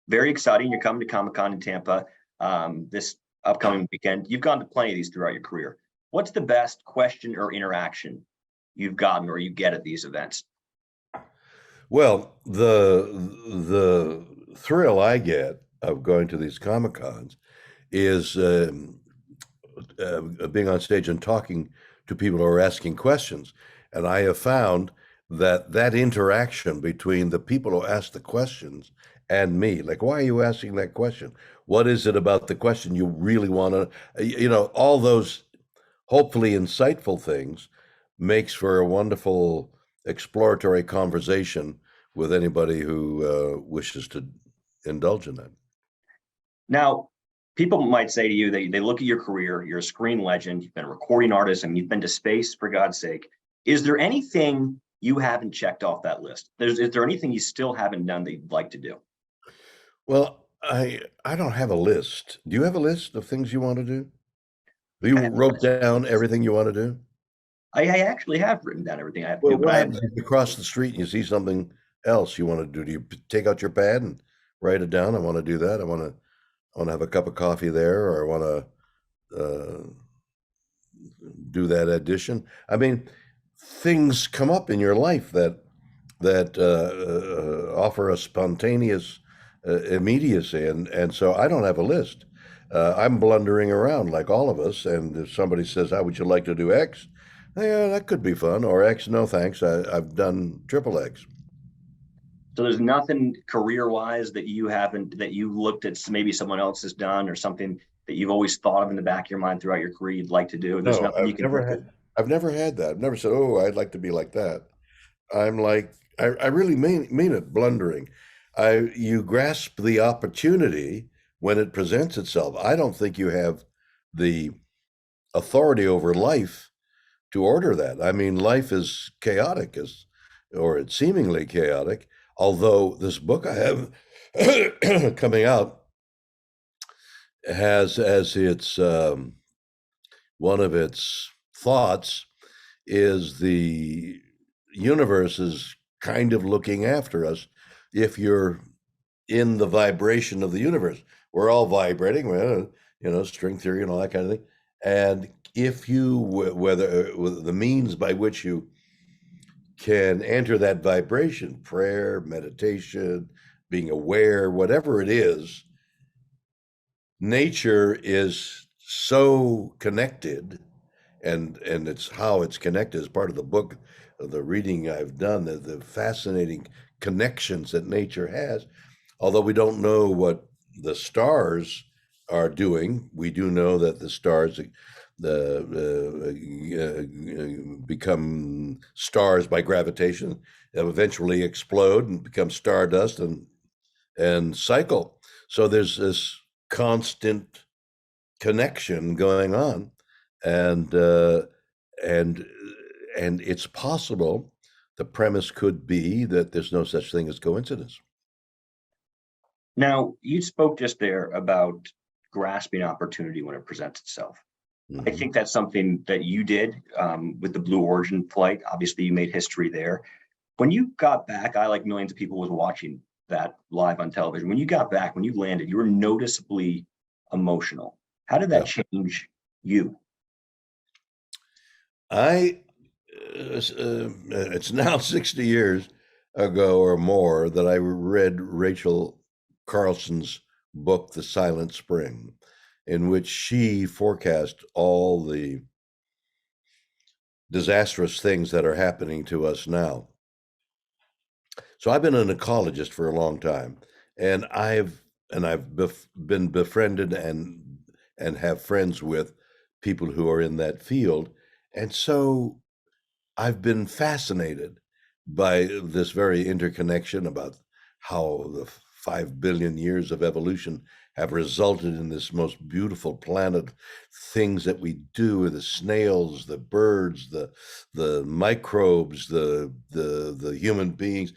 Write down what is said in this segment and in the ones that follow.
very exciting. You're coming to Comic Con in Tampa this upcoming weekend. You've gone to plenty of these throughout your career. What's the best question or interaction you've gotten or you get at these events? Well, the thrill I get of going to these Comic Cons is being on stage and talking to people who are asking questions. And I have found that interaction between the people who ask the questions and me, like, why are you asking that question? What is it about the question you really want to, all those hopefully insightful things makes for a wonderful exploratory conversation with anybody who wishes to indulge in that. Now, people might say to you, they look at your career, you're a screen legend, you've been a recording artist, and you've been to space, for God's sake. Is there anything you haven't checked off that list? Is there anything you still haven't done that you'd like to do? Well, I don't have a list. Do you have a list of things you want to do? You wrote down everything you want to do? I actually have written down everything I have to Well, do, but what happens if you cross the street and you see something else you want to do? Do you take out your pad and write it down? I want to do that. I want to have a cup of coffee there, or I want to do that addition. I mean, things come up in your life that offer a spontaneous immediacy, and so I don't have a list. I'm blundering around like all of us, and if somebody says, "How would you like to do X?" Yeah, that could be fun. Or X, no thanks. I've done triple X. So there's nothing career-wise that you looked at maybe someone else has done or something that you've always thought of in the back of your mind throughout your career you'd like to do. There's No, nothing you can think of. I've never had that. I've never said, "Oh, I'd like to be like that." I'm like, I really mean it, blundering. You grasp the opportunity when it presents itself. I don't think you have the authority over life to order that. I mean, life is chaotic, or it's seemingly chaotic. Although this book I have coming out has as its one of its thoughts is the universe is kind of looking after us if you're in the vibration of the universe. We're all vibrating, string theory and all that kind of thing. And if you, whether the means by which you can enter that vibration, prayer, meditation, being aware, whatever it is, nature is so connected, and it's how it's connected as part of the book, the reading I've done, the fascinating connections that nature has. Although we don't know what the stars are doing, we do know that the stars become stars by gravitation, eventually explode and become stardust and cycle. So there's this constant connection going on, and it's possible. The premise could be that there's no such thing as coincidence. Now, you spoke just there about grasping opportunity when it presents itself. I think that's something that you did with the Blue Origin flight. Obviously, you made history there. When you got back, I, like millions of people, was watching that live on television. When you got back, when you landed, you were noticeably emotional. How did that change you? It's now 60 years ago or more that I read Rachel Carlson's book, The Silent Spring, in which she forecast all the disastrous things that are happening to us now. So I've been an ecologist for a long time, and I've been befriended and have friends with people who are in that field. And so I've been fascinated by this very interconnection about how the 5 billion years of evolution have resulted in this most beautiful planet. Things that we do, the snails, the birds, the microbes, the human beings,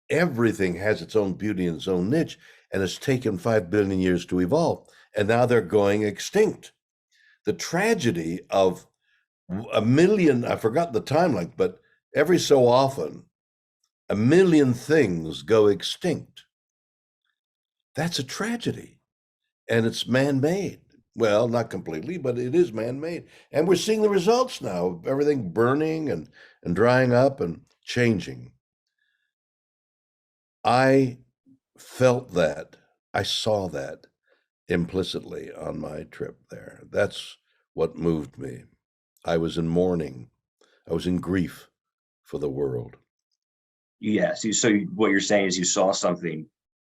everything has its own beauty and its own niche, and it's taken 5 billion years to evolve, and now they're going extinct. The tragedy of a million, I forgot the timeline, but every so often, a million things go extinct. That's a tragedy, and it's man-made. Well, not completely, but it is man-made, and we're seeing the results now of everything burning and drying up and changing. I felt that. I saw that implicitly on my trip there. That's what moved me. I was in mourning. I was in grief for the world. Yes. What you're saying is you saw something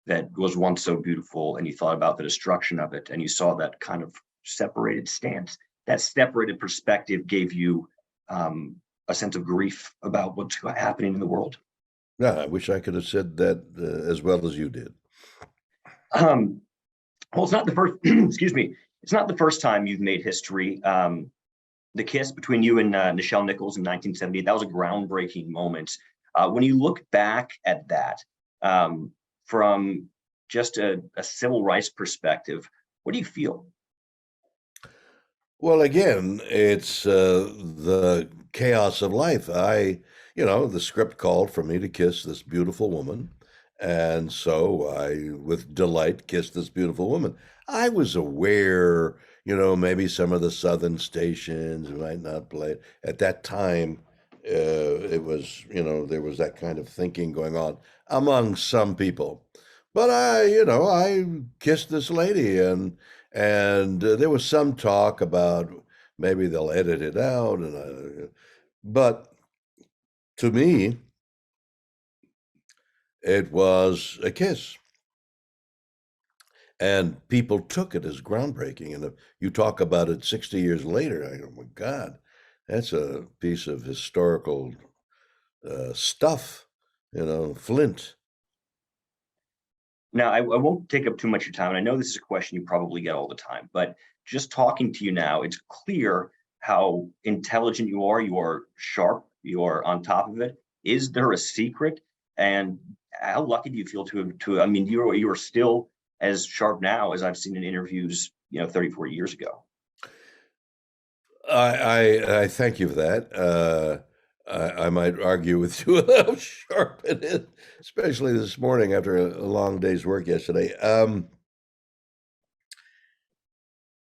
that was once so beautiful and you thought about the destruction of it and you saw that kind of separated stance. That separated perspective gave you a sense of grief about what's happening in the world. Yeah, I wish I could have said that as well as you did. Well, it's not the first, excuse me, it's not the first time you've made history. The kiss between you and Nichelle Nichols in 1978, that was a groundbreaking moment. When you look back at that from just a civil rights perspective, what do you feel? Well, again, it's the chaos of life. The script called for me to kiss this beautiful woman. And so I, with delight, kissed this beautiful woman. I was aware, maybe some of the southern stations might not play it. At that time. It was, there was that kind of thinking going on among some people. But I kissed this lady, and there was some talk about maybe they'll edit it out, but to me, it was a kiss, and people took it as groundbreaking. And if you talk about it 60 years later, I go, oh my God, that's a piece of historical stuff, Flint. Now, I won't take up too much of your time. And I know this is a question you probably get all the time, but just talking to you now, it's clear how intelligent you are. You are sharp. You are on top of it. Is there a secret? And how lucky do you feel I mean, you are still as sharp now as I've seen in interviews, 30, 40 years ago. I thank you for that. I might argue with you how sharp it is, especially this morning after a long day's work yesterday.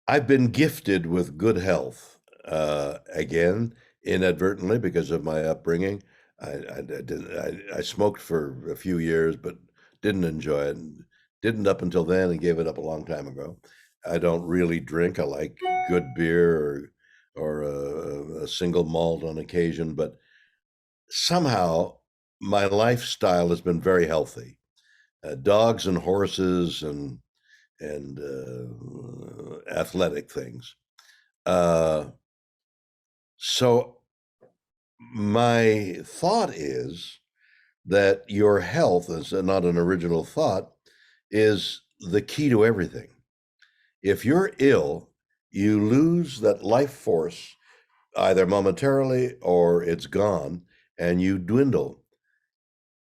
I've been gifted with good health, again, inadvertently because of my upbringing. I smoked for a few years, but didn't enjoy it. Didn't up until then, and gave it up a long time ago. I don't really drink. I like good beer or a single malt on occasion, but somehow my lifestyle has been very healthy. Dogs and horses and athletic things. So my thought is that your health is not an original thought, is the key to everything. If you're ill, you lose that life force either momentarily or it's gone and you dwindle.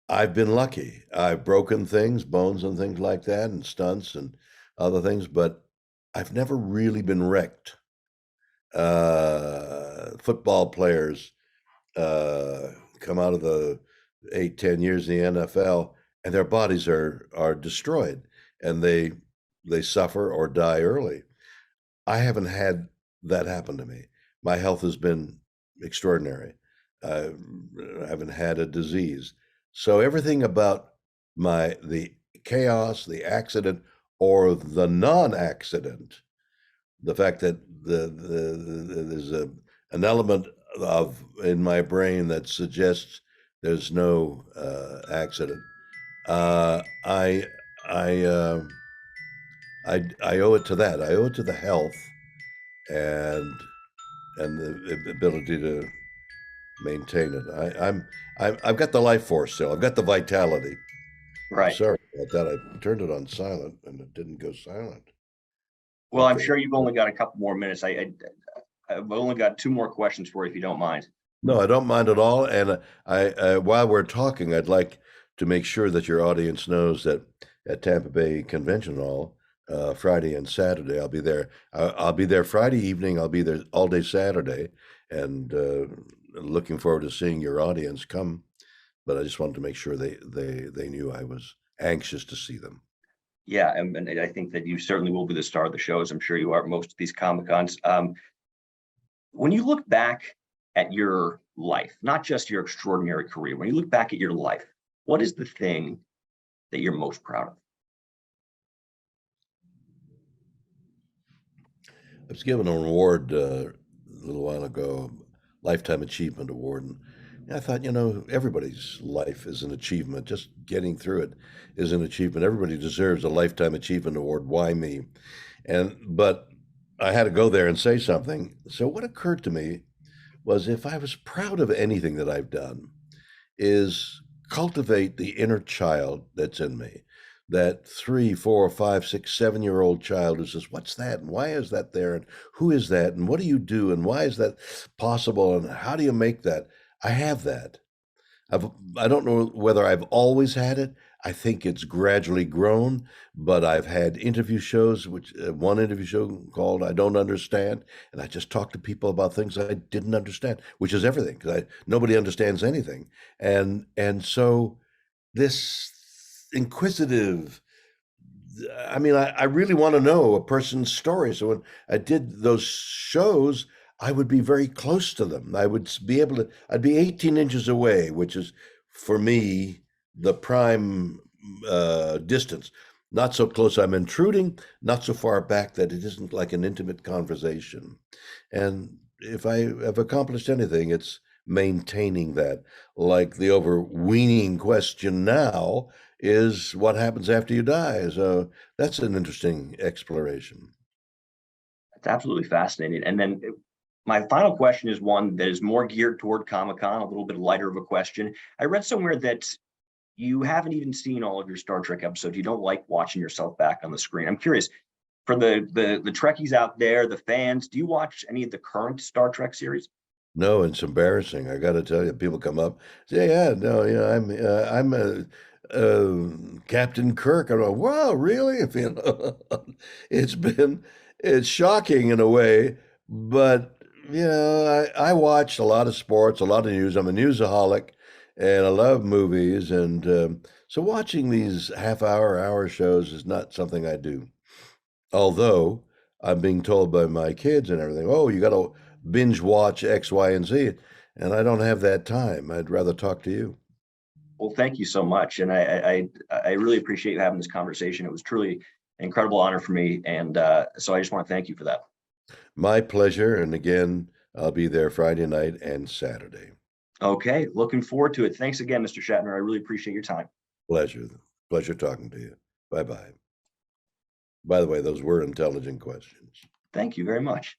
I've been lucky. I've broken things, bones and things like that, and stunts and other things, but I've never really been wrecked. Football players come out of the 8, 10 years in the NFL, and their bodies are destroyed, and they suffer or die early. I haven't had that happen to me. My health has been extraordinary. I haven't had a disease. So everything about the chaos, the accident, or the non-accident, the fact that there's an element of in my brain that suggests there's no accident. Uh, I I I owe it to that. I owe it to the health and the ability to maintain it. I've got the life force still. I've got the vitality. Right. Sorry about that. I turned it on silent and it didn't go silent. Well, I'm Okay. sure you've only got a couple more minutes. I've only got two more questions for you, if you don't mind. No, I don't mind at all. And while we're talking, I'd like to make sure that your audience knows that at Tampa Bay Convention Hall, Friday and Saturday, I'll be there. I'll be there Friday evening. I'll be there all day Saturday, and looking forward to seeing your audience come. But I just wanted to make sure they knew I was anxious to see them. Yeah, and I think that you certainly will be the star of the show, as I'm sure you are at most of these Comic Cons. When you look back at your life, not just your extraordinary career, when you look back at your life, what is the thing that you're most proud of? I was given an award a little while ago, Lifetime Achievement Award, and I thought, everybody's life is an achievement. Just getting through it is an achievement. Everybody deserves a Lifetime Achievement Award. Why me? But I had to go there and say something. So what occurred to me was if I was proud of anything that I've done, is cultivate the inner child that's in me. That 3, 4, 5, 6, 7-year-old child who says, "What's that? And why is that there? And who is that? And what do you do? And why is that possible? And how do you make that?" I have that. I don't know whether I've always had it. I think it's gradually grown, but I've had interview shows, which one interview show called "I Don't Understand," and I just talk to people about things I didn't understand, which is everything, because nobody understands anything, and so this inquisitive. I mean, I really want to know a person's story. So when I did those shows, I would be very close to them. I would be able to, I'd be 18 inches away, which is for me the prime distance. Not so close I'm intruding, not so far back that it isn't like an intimate conversation. And if I have accomplished anything, it's maintaining that. Like the overweening question now is what happens after you die. So that's an interesting exploration. It's absolutely fascinating. And then my final question is one that is more geared toward Comic Con, a little bit lighter of a question. I read somewhere that you haven't even seen all of your Star Trek episodes. You don't like watching yourself back on the screen. I'm curious, for the Trekkies out there, the fans, do you watch any of the current Star Trek series? No, it's embarrassing. I got to tell you, people come up, say, "Yeah, no, I'm Captain Kirk." I'm like, "Wow, really?" If you know, it's been it's shocking in a way, but I watch a lot of sports, a lot of news. I'm a newsaholic, and I love movies, and so watching these hour shows is not something I do. Although I'm being told by my kids and everything, "Oh, you got to binge watch X, Y, and Z," and I don't have that time. I'd rather talk to you. Well, thank you so much, and I really appreciate you having this conversation. It was truly an incredible honor for me, and so I just want to thank you for that. My pleasure, and again, I'll be there Friday night and Saturday. Okay, looking forward to it. Thanks again, Mr. Shatner. I really appreciate your time. Pleasure. Pleasure talking to you. Bye-bye. By the way, those were intelligent questions. Thank you very much.